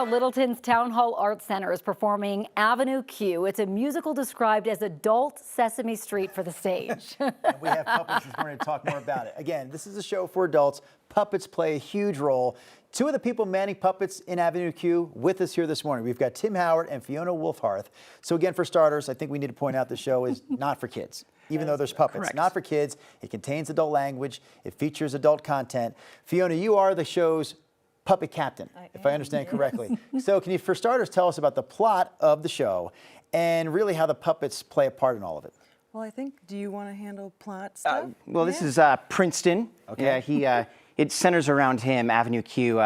Littleton's Town Hall Arts Center is performing Avenue Q. It's a musical described as adult Sesame Street for the stage. And we have puppets this morning to talk more about it. Again, this is a show for adults. Puppets play a huge role. Two of the people manning puppets in Avenue Q with us here this morning. We've got Tim Howard and Fiona Wolfharth. So again, for starters, I think we need to point out the show is not for kids. Even though there's puppets. Correct. Not for kids. It contains adult language. It features adult content. Fiona, you are the show's puppet captain, if I understand correctly. So can you, for starters, tell us about the plot of the show and really how the puppets play a part in all of it? Well, I think, do you want to handle plot stuff? This is Princeton. Okay. Yeah, it centers around him. Avenue Q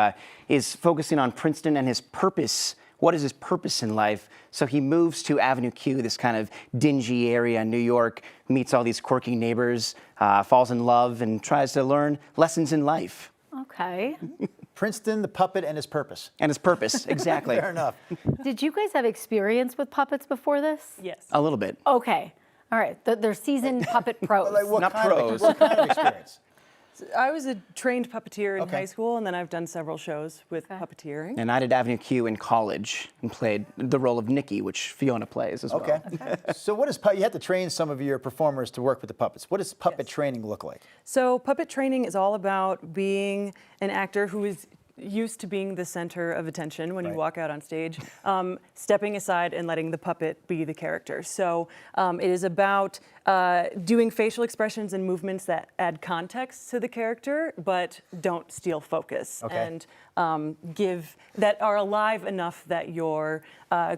is focusing on Princeton and his purpose. What is his purpose in life? So he moves to Avenue Q, this kind of dingy area in New York, meets all these quirky neighbors, falls in love, and tries to learn lessons in life. Okay. Princeton, the puppet, and his purpose. And his purpose, exactly. Fair enough. Did you guys have experience with puppets before this? Yes. A little bit. Okay. All right. They're seasoned puppet pros. Like what Not kind pros. What kind of experience? I was a trained puppeteer in Okay. high school, and then I've done several shows with puppeteering. And I did Avenue Q in college and played the role of Nikki, which Fiona plays as well. Okay. So what is you have to train some of your performers to work with the puppets. What does puppet training look like? So puppet training is all about being an actor who is used to being the center of attention when you walk out on stage, stepping aside and letting the puppet be the character. So it is about doing facial expressions and movements that add context to the character, but don't steal focus. Okay. And that are alive enough that your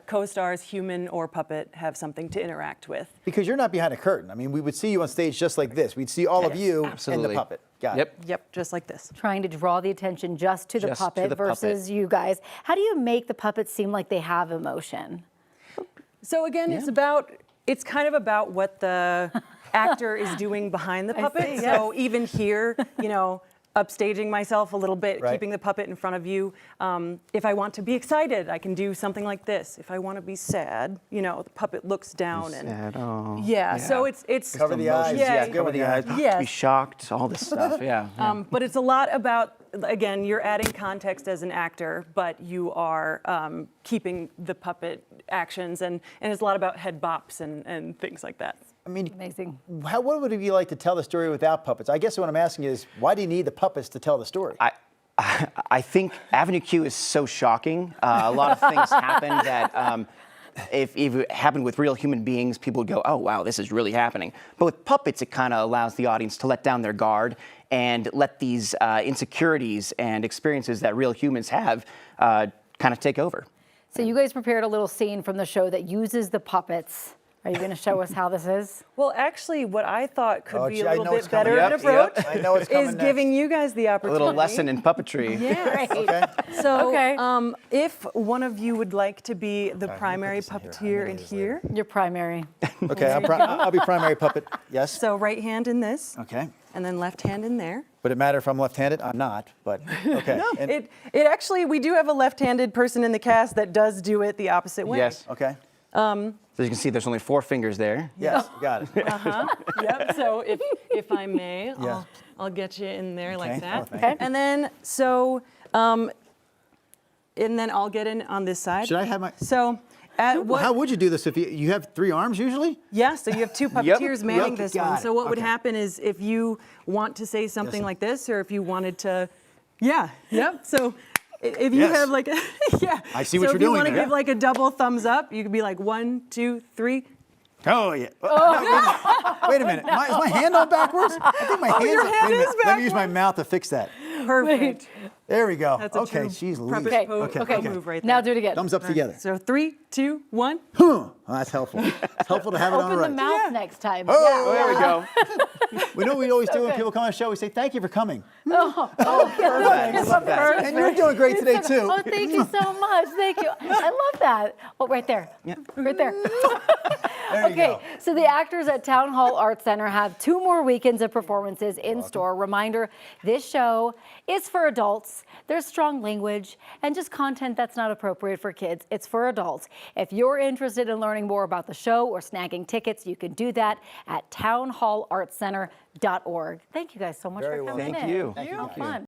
co-stars, human or puppet, have something to interact with. Because you're not behind a curtain. I mean, we would see you on stage just like this. We'd see all of you and the Absolutely. puppet. Got it. Yep, just like this. Trying to draw the attention just to the Just to puppet the versus puppet. you guys. How do you make the puppets seem like they have emotion? So again, it's kind of about what the actor is doing behind the puppet. see, So even here, upstaging myself a little bit, Right. keeping the puppet in front of you. If I want to be excited, I can do something like this. If I want to be sad, the puppet looks down and Sad, oh, yeah. So it's Cover the eyes. Yeah, Good cover one, the yeah. eyes, Yes. be shocked, all this stuff, yeah. But it's a lot about, again, you're adding context as an actor, but you are keeping the puppet actions, and it's a lot about head bops and things like that. I mean, Amazing. what would it be like to tell the story without puppets? I guess what I'm asking is, why do you need the puppets to tell the story? I think Avenue Q is so shocking. A lot of things happen that if it happened with real human beings, people would go, oh, wow, this is really happening. But with puppets, it kind of allows the audience to let down their guard and let these insecurities and experiences that real humans have kind of take over. So you guys prepared a little scene from the show that uses the puppets. Are you going to show us how this is? Well, actually, what I thought could be gee, a I little know bit what's coming. better an Yep, approach yep. I know what's coming is next. giving you guys the A opportunity. little lesson in puppetry. Yeah. Okay. So, Okay. if one of you would like to be the Sorry, primary let me put this puppeteer in in here. here, Your primary. Okay, I'll be primary puppet. Yes. so right hand in this, Okay. and then left hand in there. Would it matter if I'm left-handed? I'm not, but okay. And- It actually, we do have a left-handed person in the cast that does do it the opposite way. Yes. okay. So you can see there's only 4 fingers there. Yes, got it. Yep. So if I may, Yeah. I'll get you in there Okay. like that. Oh, thank you. And then and then I'll get in on this side. Should I have my? So at what? How would you do this if you have 3 arms usually? Yeah, so you have 2 puppeteers manning Yep. this Got one. it. So what would Okay. happen is if you want to say something Yes. like this, or if you wanted to, yep. So if you Yes. have like, yeah. I see what so you're if you doing want to there. give like a double thumbs up, you could be like 1, 2, 3. Oh yeah. Wait a minute. Is my hand all backwards? I think my your hands. hand Wait a minute. is Let me use my mouth to fix that. Perfect. There we go. That's a Okay. true She's puppet Louise. pose- Okay. move right there. Now do it again. Thumbs up together. So 3, 2, 1. Well, that's helpful. It's helpful to have it on Open the the right. mouth next time. Oh, There we go. We know what we always do when people come on the show. We say thank you for coming. Perfect. I love that. And you're doing great today too. Oh, thank you so much. Thank you. I love that. Oh, right there. Right there. There you Okay, go. so the actors at Town Hall Arts Center have 2 more weekends of performances in store. Reminder, this show is for adults. There's strong language and just content that's not appropriate for kids. It's for adults. If you're interested in learning more about the show or snagging tickets, you can do that at townhallartscenter.org. Thank you guys so much Very for well. coming Thank in. you. How fun.